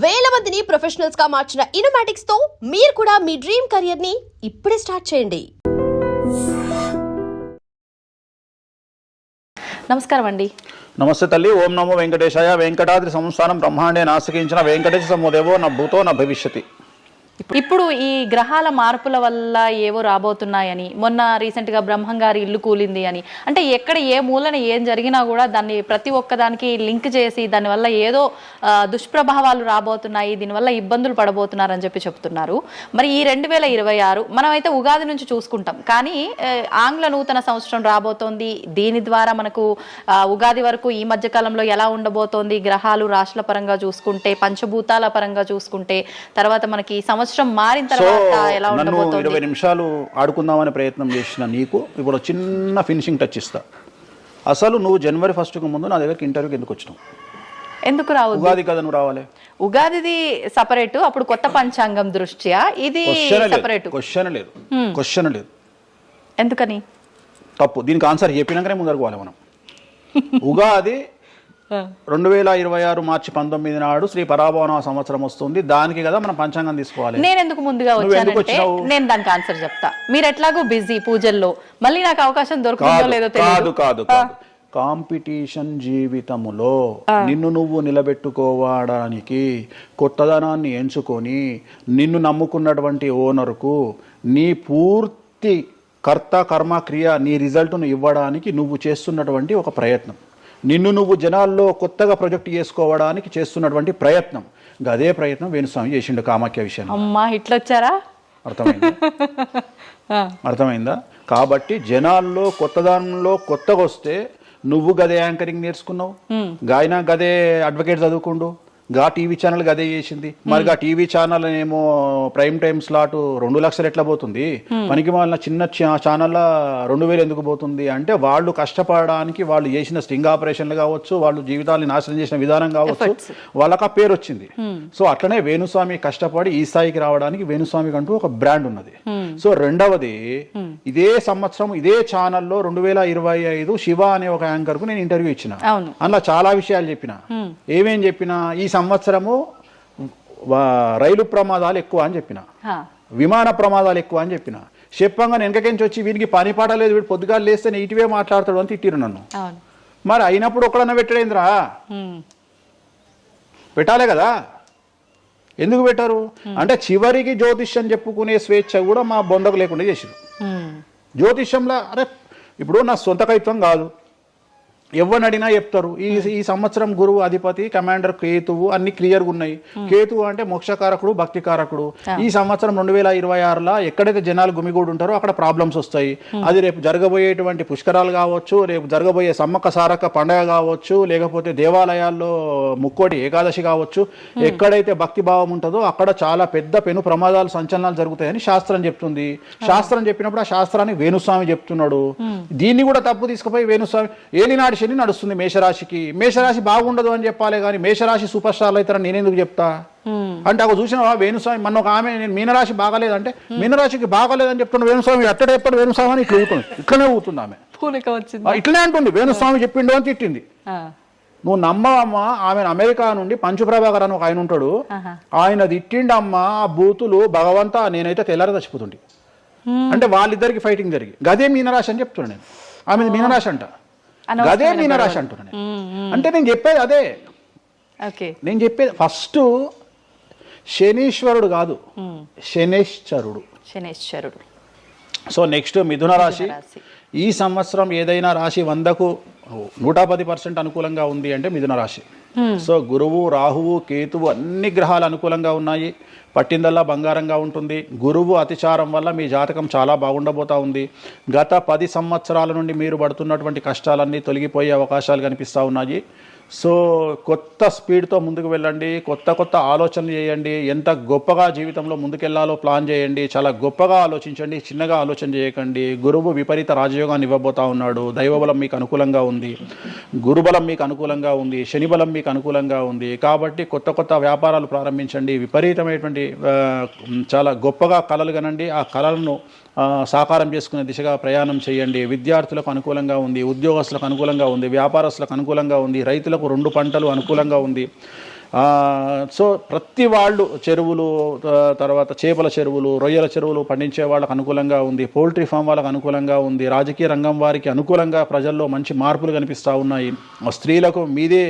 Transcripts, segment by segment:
వేల మందిని ప్రొఫెషనల్స్ గా మార్చిన ఇనోమాటిక్స్ తో మీరు కూడా మీ డ్రీమ్ కెరియర్ ని ఇప్పుడే స్టార్ట్ చేయండి. నమస్కారం అండి. నమస్తే తల్లి. ఓం నమో వెంకటేశాయ. వెంకటాద్రి సంస్థానం బ్రహ్మాండే నాసికించిన వెంకటేశ సమోదేవో నా భూతో నా భవిష్యతి. ఇప్పుడు ఈ గ్రహాల మార్పుల వల్ల ఏవో రాబోతున్నాయని, మొన్న రీసెంట్గా బ్రహ్మంగారి ఇల్లు కూలింది అని, అంటే ఎక్కడ ఏ మూలన ఏం జరిగినా కూడా దాన్ని ప్రతి ఒక్కదానికి లింక్ చేసి దానివల్ల ఏదో దుష్ప్రభావాలు రాబోతున్నాయి, దీనివల్ల ఇబ్బందులు పడబోతున్నారని చెప్తున్నారు. మరి ఈ 2026 మనమైతే ఉగాది నుంచి చూసుకుంటాం, కానీ ఆంగ్ల నూతన సంవత్సరం రాబోతోంది. దీని ద్వారా మనకు ఉగాది వరకు ఈ మధ్య కాలంలో ఎలా ఉండబోతోంది, గ్రహాలు రాశుల పరంగా చూసుకుంటే, పంచభూతాల పరంగా చూసుకుంటే, తర్వాత మనకి సంవత్సరం మారిన తర్వాత ఎలా ఉండబోతోంది. 20 నిమిషాలు ఆడుకుందామనే ప్రయత్నం చేసిన నీకు ఇప్పుడు చిన్న ఫినిషింగ్ టచ్ ఇస్తా. అసలు నువ్వు జనవరి 1కు ముందు నా దగ్గరికి ఇంటర్వ్యూకి ఎందుకు వచ్చినావు? ఎందుకు రావు? ఉగాది కదా నువ్వు రావాలి. ఉగాదిది సపరేట్, అప్పుడు కొత్త పంచాంగం దృష్ట్యా ఇది సపరేట్. క్వశ్చన్ లేదు. ఎందుకని? తప్పు. దీనికి ఆన్సర్ చెప్పినాకనే ముందరకు పోవాలి మనం. ఉగాది 2026 మార్చి 19 నాడు శ్రీ పరాభవన సంవత్సరం వస్తుంది. దానికి కదా మనం పంచాంగం తీసుకోవాలి. నేను ఎందుకు ముందుగా వచ్చానంటే నేను దానికి ఆన్సర్ చెప్తా. మీరు ఎట్లాగో బిజీ పూజల్లో, మళ్ళీ నాకు అవకాశం దొరుకుతుందో లేదో తెలియదు. కాదు కాంపిటీషన్ జీవితములో నిన్ను నువ్వు నిలబెట్టుకోవడానికి కొత్తదనాన్ని ఎంచుకొని నిన్ను నమ్ముకున్నటువంటి ఓనర్కు నీ పూర్తి కర్త కర్మ క్రియ నీ రిజల్ట్ను ఇవ్వడానికి నువ్వు చేస్తున్నటువంటి ఒక ప్రయత్నం, నిన్ను నువ్వు జనాల్లో కొత్తగా ప్రొజెక్ట్ చేసుకోవడానికి చేస్తున్నటువంటి ప్రయత్నం. అదే ప్రయత్నం వేణుస్వామి చేసిండు కామాఖ్య విషయం. అమ్మా ఇట్లొచ్చారా? అర్థమైందా? కాబట్టి జనాల్లో కొత్తదానంలో కొత్తగా వస్తే నువ్వు గదే యాంకరింగ్ నేర్చుకున్నావు, గాయన గదే అడ్వకేట్ చదువుకుండు, గా టీవీ ఛానల్ గదే చేసింది. మరి గా టీవీ ఛానల్ ఏమో ప్రైమ్ టైమ్ స్లాట్ 2 లక్షలు ఎట్లా పోతుంది? పనికి వాళ్ళ చిన్న ఛానల్ 2000 ఎందుకు పోతుంది అంటే వాళ్ళు కష్టపడడానికి, వాళ్ళు చేసిన స్టింగ్ ఆపరేషన్లు కావచ్చు, వాళ్ళు జీవితాన్ని నాశనం చేసిన విధానం కావచ్చు, వాళ్ళకి ఆ పేరు వచ్చింది. సో అట్లనే వేణుస్వామి కష్టపడి ఈ స్థాయికి రావడానికి వేణుస్వామికి అంటూ ఒక బ్రాండ్ ఉన్నది. సో రెండవది, ఇదే సంవత్సరం ఇదే ఛానల్లో 2025 శివ అనే ఒక యాంకర్ కు నేను ఇంటర్వ్యూ ఇచ్చిన. అందులో చాలా విషయాలు చెప్పిన. ఏమేం చెప్పినా, ఈ సంవత్సరము రైలు ప్రమాదాలు ఎక్కువ అని చెప్పిన, విమాన ప్రమాదాలు ఎక్కువ అని చెప్పిన. చెప్పంగా వెనకకించి వచ్చి వీనికి పని పాట లేదు, వీడు పొద్దుగా లేస్తే నెగిటివే మాట్లాడతాడు అని తిట్టిరు నన్ను. మరి అయినప్పుడు ఒక్కడన్నా పెట్టడేంద్రా? పెట్టాలే కదా. ఎందుకు పెట్టారు అంటే చివరికి జ్యోతిష్యం చెప్పుకునే స్వేచ్ఛ కూడా మా బొందకు లేకుండా చేసారు. జ్యోతిష్యంలో అరే ఇప్పుడు నా సొంత కవిత్వం కాదు, ఎవరిని అడిగినా చెప్తారు. ఈ సంవత్సరం గురువు అధిపతి కమాండర్ కేతువు అన్ని క్లియర్గా ఉన్నాయి. కేతువు అంటే మోక్షకారకుడు, భక్తికారకుడు. ఈ సంవత్సరం 2026లో ఎక్కడైతే జనాలు గుమిగూడు ఉంటారో అక్కడ ప్రాబ్లమ్స్ వస్తాయి. అది రేపు జరగబోయేటువంటి పుష్కరాలు కావచ్చు, రేపు జరగబోయే సమ్మక్క సారక్క పండగ కావచ్చు, లేకపోతే దేవాలయాల్లో ముక్కోటి ఏకాదశి కావచ్చు, ఎక్కడైతే భక్తి భావం ఉంటుందో అక్కడ చాలా పెద్ద పెను ప్రమాదాలు, సంచలనాలు జరుగుతాయని శాస్త్రం చెప్తుంది. శాస్త్రం చెప్పినప్పుడు ఆ శాస్త్రాన్ని వేణుస్వామి చెప్తున్నాడు. దీన్ని కూడా తప్పు తీసుకుపోయి వేణుస్వామి ఏలినాడు శని నడుస్తుంది మేషరాశికి, మేషరాశి బాగుండదు అని చెప్పాలి, కానీ మేషరాశి సూపర్ స్టార్లు అవుతారని నేనెందుకు చెప్తా? అంటే అక్కడ చూసినా వేణుస్వామి మన ఒక ఆమె, నేను మీనరాశి బాగాలేదంటే మీనరాశికి బాగాలేదని చెప్తున్నా వేణుస్వామి ఎక్కడ చెప్పాడు వేణుస్వామి అని ఇట్లనే ఊతుంది ఆమె, ఇట్లనే అంటుంది వేణుస్వామి చెప్పిండు అని తిట్టింది. నువ్వు నమ్మవమ్మా, ఆమె అమెరికా నుండి పంచుప్రభాకర్ అని ఒక ఆయన ఉంటాడు, ఆయన తిట్టిండమ్మా ఆ బూతులు భగవంతా, నేనైతే తెల్లారి చచ్చిపోతుండే. అంటే వాళ్ళిద్దరికి ఫైటింగ్ జరిగి గదే మీనరాశి అని చెప్తున్నా నేను. ఆమె మీనరాశి అంట, గదే మీనరాశి అంటున్నా. అంటే నేను చెప్పేది అదే. నేను చెప్పేది ఫస్ట్ శనీశ్వరుడు కాదు, శనేశ్వరుడు. సో నెక్స్ట్ మిథున రాశి. ఈ సంవత్సరం ఏదైనా రాశి 100కు 110% అనుకూలంగా ఉంది అంటే మిథున రాశి. సో గురువు, రాహువు, కేతువు అన్ని గ్రహాలు అనుకూలంగా ఉన్నాయి. పట్టిందల్లా బంగారంగా ఉంటుంది. గురువు అతిచారం వల్ల మీ జాతకం చాలా బాగుండబోతా ఉంది. గత 10 సంవత్సరాల నుండి మీరు పడుతున్నటువంటి కష్టాలన్నీ తొలగిపోయే అవకాశాలు కనిపిస్తూ ఉన్నాయి. సో కొత్త స్పీడ్తో ముందుకు వెళ్ళండి, కొత్త ఆలోచనలు చేయండి, ఎంత గొప్పగా జీవితంలో ముందుకెళ్లాలో ప్లాన్ చేయండి, చాలా గొప్పగా ఆలోచించండి, చిన్నగా ఆలోచన చేయకండి. గురువు విపరీత రాజయోగాన్ని ఇవ్వబోతా ఉన్నాడు. దైవబలం మీకు అనుకూలంగా ఉంది, గురుబలం మీకు అనుకూలంగా ఉంది, శనిబలం మీకు అనుకూలంగా ఉంది. కాబట్టి కొత్త వ్యాపారాలు ప్రారంభించండి, విపరీతమైనటువంటి చాలా గొప్పగా కలలు కనండి, ఆ కళలను సాకారం చేసుకునే దిశగా ప్రయాణం చేయండి. విద్యార్థులకు అనుకూలంగా ఉంది, ఉద్యోగస్తులకు అనుకూలంగా ఉంది, వ్యాపారస్తులకు అనుకూలంగా ఉంది, రైతులకు 2 పంటలు అనుకూలంగా ఉంది. సో ప్రతి వాళ్ళు చెరువులు, తర్వాత చేపల చెరువులు, రొయ్యల చెరువులు పండించే వాళ్ళకు అనుకూలంగా ఉంది, పౌల్ట్రీ ఫామ్ వాళ్ళకు అనుకూలంగా ఉంది, రాజకీయ రంగం వారికి అనుకూలంగా ప్రజల్లో మంచి మార్పులు కనిపిస్తూ ఉన్నాయి, స్త్రీలకు మీదే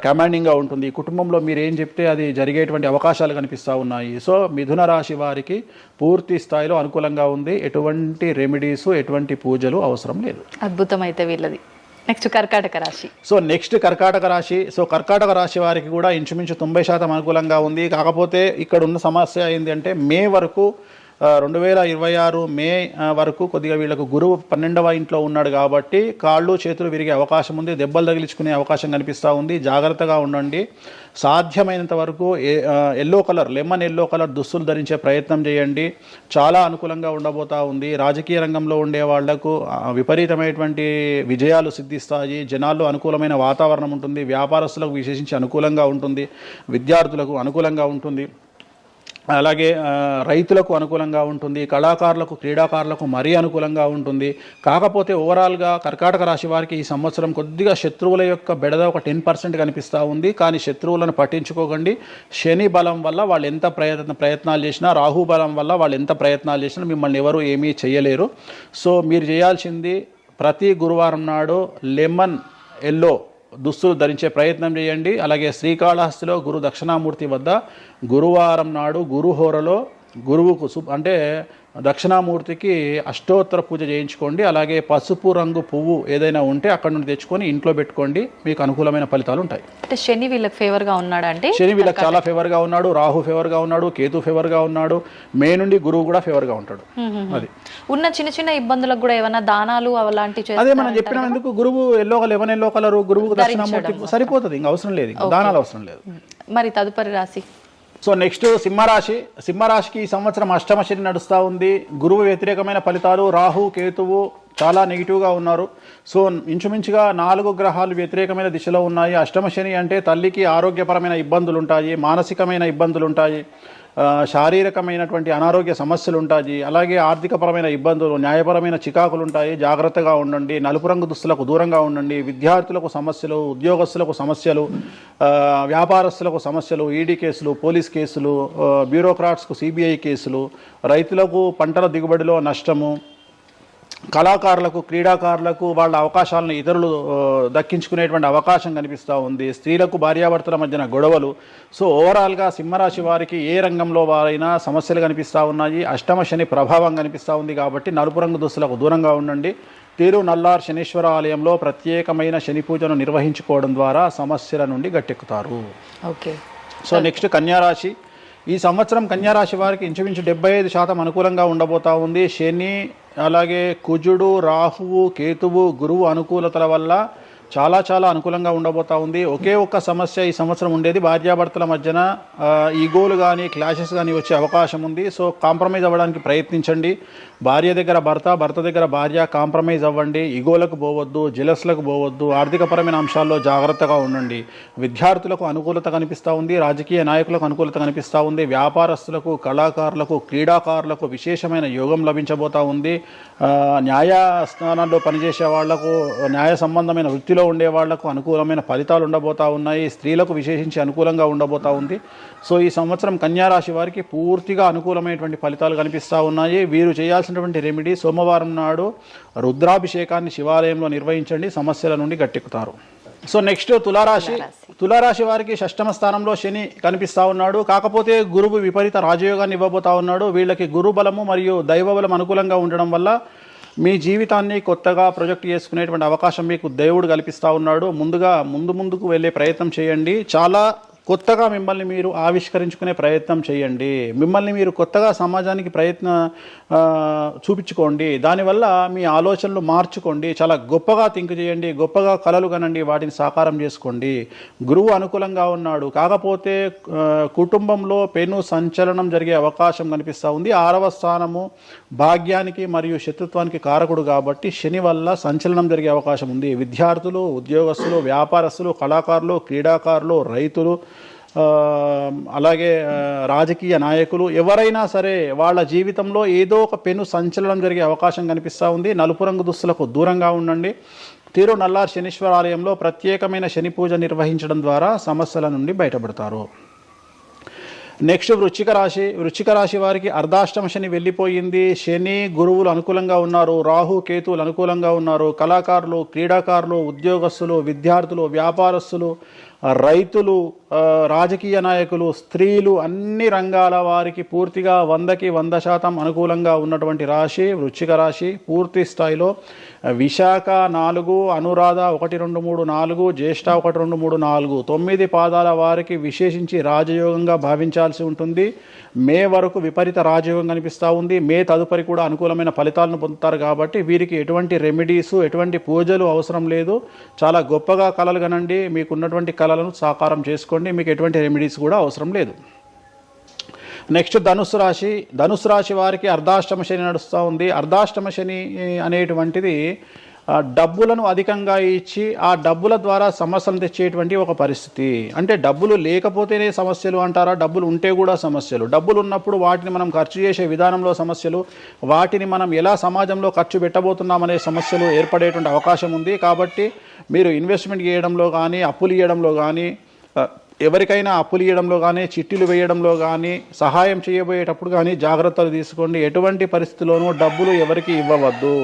కమాండింగ్గా ఉంటుంది, కుటుంబంలో మీరు ఏం చెప్తే అది జరిగేటువంటి అవకాశాలు కనిపిస్తూ ఉన్నాయి. సో మిథున రాశి వారికి పూర్తి స్థాయిలో అనుకూలంగా ఉంది. ఎటువంటి రెమెడీస్, ఎటువంటి పూజలు అవసరం లేదు. అద్భుతం అయితే వీళ్ళది. నెక్స్ట్ కర్కాటక రాశి. సో నెక్స్ట్ కర్కాటక రాశి. సో కర్కాటక రాశి వారికి కూడా ఇంచుమించు 90% అనుకూలంగా ఉంది. కాకపోతే ఇక్కడ ఉన్న సమస్య ఏంటి అంటే మే వరకు 2026 మే వరకు కొద్దిగా వీళ్ళకు గురువు 12వ ఇంట్లో ఉన్నాడు కాబట్టి కాళ్ళు చేతులు విరిగే అవకాశం ఉంది, దెబ్బలు తగిలించుకునే అవకాశం కనిపిస్తూ ఉంది. జాగ్రత్తగా ఉండండి. సాధ్యమైనంత వరకు yellow colour, lemon yellow colour దుస్తులు ధరించే ప్రయత్నం చేయండి. చాలా అనుకూలంగా ఉండబోతా ఉంది. రాజకీయ రంగంలో ఉండే వాళ్లకు విపరీతమైనటువంటి విజయాలు సిద్ధిస్తాయి. జనాల్లో అనుకూలమైన వాతావరణం ఉంటుంది. వ్యాపారస్తులకు విశేషించి అనుకూలంగా ఉంటుంది. విద్యార్థులకు అనుకూలంగా ఉంటుంది. అలాగే రైతులకు అనుకూలంగా ఉంటుంది. కళాకారులకు, క్రీడాకారులకు మరీ అనుకూలంగా ఉంటుంది. కాకపోతే ఓవరాల్గా కర్కాటక రాశి వారికి ఈ సంవత్సరం కొద్దిగా శత్రువుల యొక్క బెడద ఒక 10% కనిపిస్తూ ఉంది. కానీ శత్రువులను పట్టించుకోకండి. శని బలం వల్ల వాళ్ళు ఎంత ప్రయత్నాలు చేసినా, రాహు బలం వల్ల వాళ్ళు ఎంత ప్రయత్నాలు చేసినా మిమ్మల్ని ఎవరు ఏమీ చేయలేరు. సో మీరు చేయాల్సింది ప్రతి గురువారం నాడు లెమన్ ఎల్లో దుస్తులు ధరించే ప్రయత్నం చేయండి. అలాగే శ్రీకాళహస్తిలో గురు దక్షిణామూర్తి వద్ద గురువారం నాడు గురుహోరలో గురువుకు అంటే దక్షిణామూర్తికి అష్టోత్తర పూజ చేయించుకోండి. అలాగే పసుపు రంగు పువ్వు ఏదైనా ఉంటే అక్కడ నుండి తెచ్చుకొని ఇంట్లో పెట్టుకోండి. మీకు అనుకూలమైన ఫలితాలు ఉంటాయి. అంటే శని వీళ్ళకి ఫేవర్గా ఉన్నాడు అంటే శని వీళ్ళకి చాలా ఫేవర్గా ఉన్నాడు. రాహు ఫేవర్గా ఉన్నాడు. కేతు ఫేవర్గా ఉన్నాడు. మే నుండి గురువు కూడా ఫేవర్గా ఉంటాడు. అది ఉన్న చిన్న చిన్న ఇబ్బందులకు కూడా ఏమైనా దానాలు అలాంటివి అదే మనం చెప్పిన ఎందుకు గురువు లెమన్ ఎల్లో కలర్ గురువుకు దక్షిణామూర్తి సరిపోతుంది. ఇంకా అవసరం లేదు, దానాలు అవసరం లేదు. మరి తదుపరి రాశి. సో నెక్స్ట్ సింహరాశి. సింహరాశికి ఈ సంవత్సరం అష్టమ శని నడుస్తూ ఉంది. గురువు వ్యతిరేకమైన ఫలితాలు. రాహు, కేతువు చాలా నెగిటివ్గా ఉన్నారు. సో ఇంచుమించుగా 4 గ్రహాలు వ్యతిరేకమైన దిశలో ఉన్నాయి. అష్టమ శని అంటే తల్లికి ఆరోగ్యపరమైన ఇబ్బందులు ఉంటాయి, మానసికమైన ఇబ్బందులు ఉంటాయి, శారీరకమైనటువంటి అనారోగ్య సమస్యలు ఉంటాయి, అలాగే ఆర్థికపరమైన ఇబ్బందులు, న్యాయపరమైన చికాకులు ఉంటాయి. జాగ్రత్తగా ఉండండి. నలుపు రంగు దుస్తులకు దూరంగా ఉండండి. విద్యార్థులకు సమస్యలు, ఉద్యోగస్తులకు సమస్యలు, వ్యాపారస్తులకు సమస్యలు, ఈడీ కేసులు, పోలీస్ కేసులు, బ్యూరోక్రాట్స్కు సిబిఐ కేసులు, రైతులకు పంటల దిగుబడిలో నష్టము, కళాకారులకు, క్రీడాకారులకు వాళ్ళ అవకాశాలను ఇతరులు దక్కించుకునేటువంటి అవకాశం కనిపిస్తూ ఉంది. స్త్రీలకు భార్యాభర్తల మధ్యన గొడవలు. సో ఓవరాల్గా సింహరాశి వారికి ఏ రంగంలో వారైనా సమస్యలు కనిపిస్తూ ఉన్నాయి. అష్టమ శని ప్రభావం కనిపిస్తూ ఉంది కాబట్టి నలుపు రంగు దుస్తులకు దూరంగా ఉండండి. తీరు నల్లార్ శనీశ్వర ఆలయంలో ప్రత్యేకమైన శని పూజను నిర్వహించుకోవడం ద్వారా సమస్యల నుండి గట్టెక్కుతారు. ఓకే. సో నెక్స్ట్ కన్యారాశి. ఈ సంవత్సరం కన్యారాశి వారికి ఇంచుమించు 75% అనుకూలంగా ఉండబోతా ఉంది. శని, అలాగే కుజుడు, రాహువు, కేతువు, గురువు అనుకూలతల వల్ల చాలా చాలా అనుకూలంగా ఉండబోతా ఉంది. ఒకే ఒక్క సమస్య ఈ సంవత్సరం ఉండేది, భార్యాభర్తల మధ్యన ఈగోలు కానీ క్లాషెస్ కానీ వచ్చే అవకాశం ఉంది. సో కాంప్రమైజ్ అవ్వడానికి ప్రయత్నించండి. భార్య దగ్గర భర్త, భర్త దగ్గర భార్య కాంప్రమైజ్ అవ్వండి. ఈగోలకు పోవద్దు, జెలస్లకు పోవద్దు. ఆర్థికపరమైన అంశాల్లో జాగ్రత్తగా ఉండండి. విద్యార్థులకు అనుకూలత కనిపిస్తూ ఉంది. రాజకీయ నాయకులకు అనుకూలత కనిపిస్తూ ఉంది. వ్యాపారస్తులకు, కళాకారులకు, క్రీడాకారులకు విశేషమైన యోగం లభించబోతూ ఉంది. న్యాయస్థానాల్లో పనిచేసే వాళ్లకు, న్యాయ సంబంధమైన వృత్తిలో ఉండే వాళ్లకు అనుకూలమైన ఫలితాలు ఉండబోతా ఉన్నాయి. స్త్రీలకు విశేషించి అనుకూలంగా ఉండబోతా ఉంది. సో ఈ సంవత్సరం కన్యారాశి వారికి పూర్తిగా అనుకూలమైనటువంటి ఫలితాలు కనిపిస్తూ ఉన్నాయి. వీరు చేయాల్సినటువంటి రెమెడీ సోమవారం నాడు రుద్రాభిషేకాన్ని శివాలయంలో నిర్వహించండి. సమస్యల నుండి గట్టెక్కుతారు. సో నెక్స్ట్ తులారాశి. తులారాశి వారికి షష్టమ స్థానంలో శని కనిపిస్తూ ఉన్నాడు. కాకపోతే గురువు విపరీత రాజయోగాన్ని ఇవ్వబోతా ఉన్నాడు. వీళ్ళకి గురు బలము మరియు దైవ బలం అనుకూలంగా ఉండడం వల్ల మీ జీవితాన్ని కొత్తగా ప్రొజెక్ట్ చేసుకునేటువంటి అవకాశం మీకు దేవుడు కల్పిస్తూ ఉన్నాడు. ముందుకు వెళ్ళే ప్రయత్నం చేయండి. చాలా కొత్తగా మిమ్మల్ని మీరు ఆవిష్కరించుకునే ప్రయత్నం చేయండి. మిమ్మల్ని మీరు కొత్తగా సమాజానికి చూపించుకోండి. దానివల్ల మీ ఆలోచనలు మార్చుకోండి. చాలా గొప్పగా థింక్ చేయండి. గొప్పగా కలలు కనండి. వాటిని సాకారం చేసుకోండి. గురువు అనుకూలంగా ఉన్నాడు. కాకపోతే కుటుంబంలో పెను సంచలనం జరిగే అవకాశం కనిపిస్తూ ఉంది. 6వ స్థానము భాగ్యానికి మరియు శత్రుత్వానికి కారకుడు కాబట్టి శని వల్ల సంచలనం జరిగే అవకాశం ఉంది. విద్యార్థులు, ఉద్యోగస్తులు, వ్యాపారస్తులు, కళాకారులు, క్రీడాకారులు, రైతులు, అలాగే రాజకీయ నాయకులు ఎవరైనా సరే వాళ్ళ జీవితంలో ఏదో ఒక పెను సంచలనం జరిగే అవకాశం కనిపిస్తూ ఉంది. నలుపు రంగు దుస్తులకు దూరంగా ఉండండి. తిరునల్లార్ శనీశ్వర ఆలయంలో ప్రత్యేకమైన శని పూజ నిర్వహించడం ద్వారా సమస్యల నుండి బయటపడతారు. నెక్స్ట్ వృశ్చిక రాశి వారికి అర్ధాష్టమ శని వెళ్ళిపోయింది. శని గురువులు అనుకూలంగా ఉన్నారు, రాహు కేతువులు అనుకూలంగా ఉన్నారు. కళాకారులు, క్రీడాకారులు, ఉద్యోగస్తులు, విద్యార్థులు, వ్యాపారస్తులు, రైతులు, రాజకీయ నాయకులు, స్త్రీలు, అన్ని రంగాల వారికి పూర్తిగా 100కి 100% అనుకూలంగా ఉన్నటువంటి రాశి వృశ్చిక రాశి. పూర్తి స్థాయిలో విశాఖ 4, అనురాధ 1, 2, 3, 4, జ్యేష్ఠ 1, 2, 3, 4, 9 పాదాల వారికి విశేషించి రాజయోగంగా భావించాల్సి ఉంటుంది. మే వరకు విపరీత రాజయోగం కనిపిస్తూ ఉంది. మే తదుపరి కూడా అనుకూలమైన ఫలితాలను పొందుతారు. కాబట్టి వీరికి ఎటువంటి రెమెడీస్, ఎటువంటి పూజలు అవసరం లేదు. చాలా గొప్పగా కళలు కనండి, మీకున్నటువంటి కళలను సాకారం చేసుకోండి, మీకు ఎటువంటి రెమెడీస్ కూడా అవసరం లేదు. నెక్స్ట్ ధనుసు రాశి వారికి అర్ధాష్టమ శని నడుస్తూ ఉంది. అర్ధాష్టమ శని అనేటువంటిది డబ్బులను అధికంగా ఇచ్చి ఆ డబ్బుల ద్వారా సమస్యలు తెచ్చేటువంటి ఒక పరిస్థితి. అంటే డబ్బులు లేకపోతేనే సమస్యలు అంటారా? డబ్బులు ఉంటే కూడా సమస్యలు. డబ్బులు ఉన్నప్పుడు వాటిని మనం ఖర్చు చేసే విధానంలో సమస్యలు, వాటిని మనం ఎలా సమాజంలో ఖర్చు పెట్టబోతున్నామనే సమస్యలు ఏర్పడేటువంటి అవకాశం ఉంది. కాబట్టి మీరు ఇన్వెస్ట్మెంట్ చేయడంలో కానీ, అప్పులు ఇవ్వడంలో కానీ, ఎవరికైనా అప్పులు ఇవ్వడంలో కానీ, చిట్టీలు వేయడంలో కానీ, సహాయం చేయబోయేటప్పుడు కానీ జాగ్రత్తలు తీసుకోండి. ఎటువంటి పరిస్థితుల్లోనూ డబ్బులు ఎవరికి ఇవ్వవద్దు.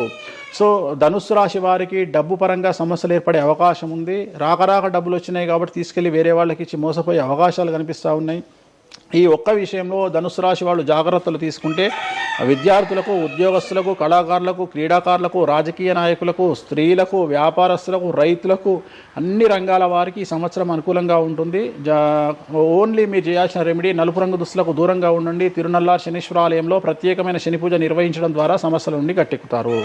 సో ధనుస్సు రాశి వారికి డబ్బు పరంగా సమస్యలు ఏర్పడే అవకాశం ఉంది. రాక డబ్బులు వచ్చినాయి కాబట్టి తీసుకెళ్ళి వేరే వాళ్ళకి ఇచ్చి మోసపోయే అవకాశాలు కనిపిస్తూ ఉన్నాయి. ఈ ఒక్క విషయంలో ధనుస్సు రాశి వాళ్ళు జాగ్రత్తలు తీసుకుంటే విద్యార్థులకు, ఉద్యోగస్తులకు, కళాకారులకు, క్రీడాకారులకు, రాజకీయ నాయకులకు, స్త్రీలకు, వ్యాపారస్తులకు, రైతులకు, అన్ని రంగాల వారికి ఈ సంవత్సరం అనుకూలంగా ఉంటుంది. ఓన్లీ మీరు చేయాల్సిన రెమెడీ నలుపు రంగు దుస్తులకు దూరంగా ఉండండి. తిరునల్లార్ శనీశ్వర ఆలయంలో ప్రత్యేకమైన శని పూజ నిర్వహించడం ద్వారా సమస్యల నుండి గట్టెక్కుతారు.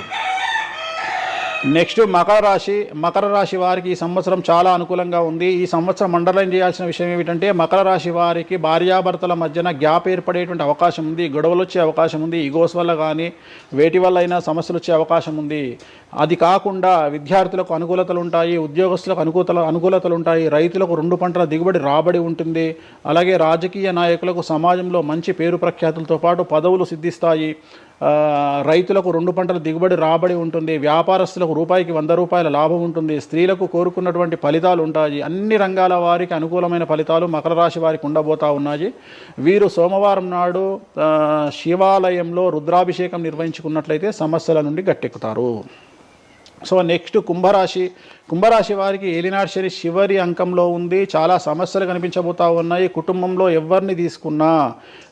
నెక్స్ట్ మకర రాశి వారికి ఈ సంవత్సరం చాలా అనుకూలంగా ఉంది. ఈ సంవత్సరం అండర్లైన్ చేయాల్సిన విషయం ఏమిటంటే మకర రాశి వారికి భార్యాభర్తల మధ్యన గ్యాప్ ఏర్పడేటువంటి అవకాశం ఉంది. గొడవలు వచ్చే అవకాశం ఉంది. ఈగోస్ వల్ల కానీ వేటి వల్ల అయినా సమస్యలు వచ్చే అవకాశం ఉంది. అది కాకుండా విద్యార్థులకు అనుకూలతలు ఉంటాయి, ఉద్యోగస్తులకు అనుకూలతలు ఉంటాయి, రైతులకు 2 పంటల దిగుబడి రాబడి ఉంటుంది. అలాగే రాజకీయ నాయకులకు సమాజంలో మంచి పేరు ప్రఖ్యాతులతో పాటు పదవులు సిద్ధిస్తాయి. రైతులకు 2 పంటల దిగుబడి రాబడి ఉంటుంది. వ్యాపారస్తులకు రూపాయికి 100 రూపాయల లాభం ఉంటుంది. స్త్రీలకు కోరుకున్నటువంటి ఫలితాలు ఉంటాయి. అన్ని రంగాల వారికి అనుకూలమైన ఫలితాలు మకర రాశి వారికి ఉండబోతా ఉన్నాయి. వీరు సోమవారం నాడు శివాలయంలో రుద్రాభిషేకం నిర్వహించుకున్నట్లయితే సమస్యల నుండి గట్టెక్కుతారు. సో నెక్స్ట్ కుంభరాశి వారికి ఏలినాటి శని చివరి అంకంలో ఉంది. చాలా సమస్యలు కనిపించబోతా ఉన్నాయి. కుటుంబంలో ఎవరిని తీసుకున్నా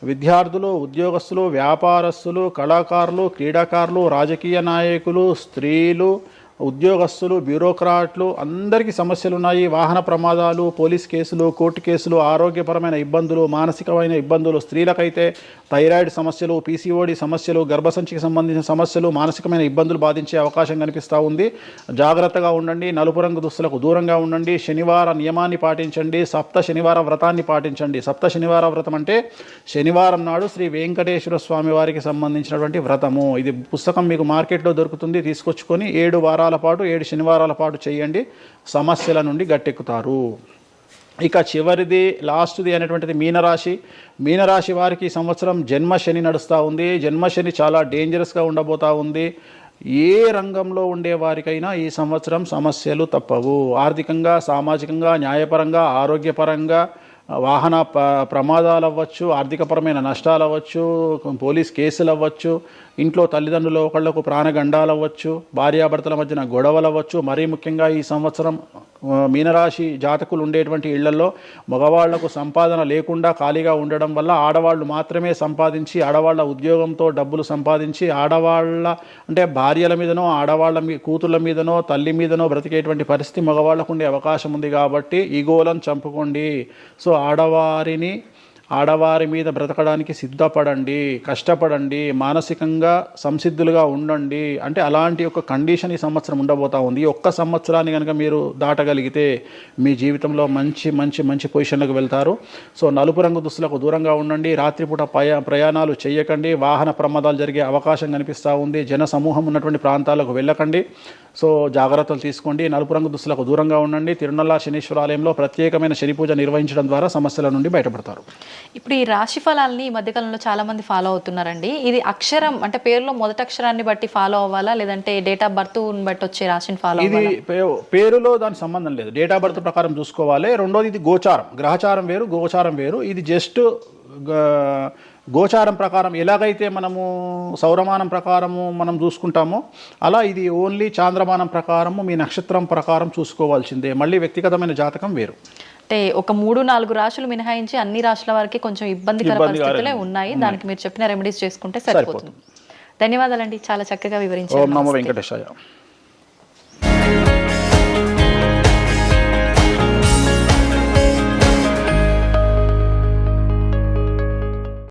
విద్యార్థులు, ఉద్యోగస్తులు, వ్యాపారస్తులు, కళాకారులు, క్రీడాకారులు, రాజకీయ నాయకులు, స్త్రీలు, ఉద్యోగస్తులు, బ్యూరోక్రాట్లు అందరికీ సమస్యలు ఉన్నాయి. వాహన ప్రమాదాలు, పోలీస్ కేసులు, కోర్టు కేసులు, ఆరోగ్యపరమైన ఇబ్బందులు, మానసికమైన ఇబ్బందులు, స్త్రీలకైతే థైరాయిడ్ సమస్యలు, పీసీఓడి సమస్యలు, గర్భసంచికి సంబంధించిన సమస్యలు, మానసికమైన ఇబ్బందులు బాధించే అవకాశం కనిపిస్తూ ఉంది. జాగ్రత్తగా ఉండండి. నలుపు రంగు దుస్తులకు దూరంగా ఉండండి. శనివార నియమాన్ని పాటించండి. సప్త శనివార వ్రతాన్ని పాటించండి. సప్త శనివార వ్రతం అంటే శనివారం నాడు శ్రీ వెంకటేశ్వర స్వామి వారికి సంబంధించినటువంటి వ్రతము. ఇది పుస్తకం మీకు మార్కెట్లో దొరుకుతుంది. తీసుకొచ్చుకొని 7 వారాల పాటు 7 శనివారాల పాటు చేయండి. సమస్యల నుండి గట్టెక్కుతారు. ఇక చివరిది, లాస్ట్ది అనేటువంటిది మీనరాశి వారికి ఈ సంవత్సరం జన్మశని నడుస్తూ ఉంది. జన్మశని చాలా డేంజరస్గా ఉండబోతూ ఉంది. ఏ రంగంలో ఉండే వారికైనా ఈ సంవత్సరం సమస్యలు తప్పవు. ఆర్థికంగా, సామాజికంగా, న్యాయపరంగా, ఆరోగ్యపరంగా, వాహన ప్రమాదాలు అవ్వచ్చు, ఆర్థికపరమైన నష్టాలు అవ్వచ్చు, పోలీస్ కేసులు అవ్వచ్చు, ఇంట్లో తల్లిదండ్రులు ఒకళ్లకు ప్రాణగండాలు అవ్వచ్చు, భార్యాభర్తల మధ్యన గొడవలు అవ్వచ్చు. మరీ ముఖ్యంగా ఈ సంవత్సరం మీనరాశి జాతకులు ఉండేటువంటి ఇళ్లలో మగవాళ్లకు సంపాదన లేకుండా ఖాళీగా ఉండడం వల్ల ఆడవాళ్లు మాత్రమే సంపాదించి, ఆడవాళ్ల ఉద్యోగంతో డబ్బులు సంపాదించి, ఆడవాళ్ల అంటే భార్యల మీదనో, ఆడవాళ్ల కూతుళ్ళ మీదనో, తల్లి మీదనో బ్రతికేటువంటి పరిస్థితి మగవాళ్లకు ఉండే అవకాశం ఉంది. కాబట్టి ఈగోలను చంపుకోండి. సో ఆడవారి మీద బ్రతకడానికి సిద్ధపడండి, కష్టపడండి, మానసికంగా సంసిద్ధులుగా ఉండండి. అంటే అలాంటి ఒక కండిషన్ ఈ సంవత్సరం ఉండబోతా ఉంది. ఈ ఒక్క సంవత్సరాన్ని కనుక మీరు దాటగలిగితే మీ జీవితంలో మంచి మంచి మంచి పొజిషన్లకు వెళ్తారు. సో నలుపు రంగు దుస్తులకు దూరంగా ఉండండి. రాత్రిపూట ప్రయాణాలు చేయకండి. వాహన ప్రమాదాలు జరిగే అవకాశం కనిపిస్తూ ఉంది. జన సమూహం ఉన్నటువంటి ప్రాంతాలకు వెళ్ళకండి. సో జాగ్రత్తలు తీసుకోండి. నలుపు రంగు దుస్తులకు దూరంగా ఉండండి. తిరునల్లార్ శనీశ్వర ఆలయంలో ప్రత్యేకమైన శని పూజ నిర్వహించడం ద్వారా సమస్యల నుండి బయటపడతారు. ఇప్పుడు ఈ రాశి ఫలాల్ని ఈ మధ్యకాలంలో చాలా మంది ఫాలో అవుతున్నారండి. ఇది అక్షరం అంటే పేరులో మొదటి అక్షరాన్ని బట్టి ఫాలో అవ్వాలా, లేదంటే డేట్ ఆఫ్ బర్త్ బట్టి వచ్చే రాశిని ఫాలో ఇది అవ్వాలా? పేరులో దాని సంబంధం లేదు, డేట్ ఆఫ్ బర్త్ ప్రకారం చూసుకోవాలి. రెండోది ఇది గోచారం, గ్రహచారం వేరు, గోచారం వేరు. ఇది జస్ట్ గోచారం ప్రకారం ఎలాగైతే మనము సౌరమానం ప్రకారము మనం చూసుకుంటామో అలా ఇది ఓన్లీ చాంద్రమానం ప్రకారము మీ నక్షత్రం ప్రకారం చూసుకోవాల్సిందే. మళ్ళీ వ్యక్తిగతమైన జాతకం వేరు. అంటే ఒక 3-4 రాశులు మినహాయించి అన్ని రాశుల వారికి కొంచెం ఇబ్బందికర పరిస్థితులే ఉన్నాయి. దానికి మీరు చెప్పిన రెమెడీస్ చేసుకుంటే సరిపోతుంది. ధన్యవాదాలండి, చాలా చక్కగా వివరించారు. ఓం నమో వెంకటేశాయ.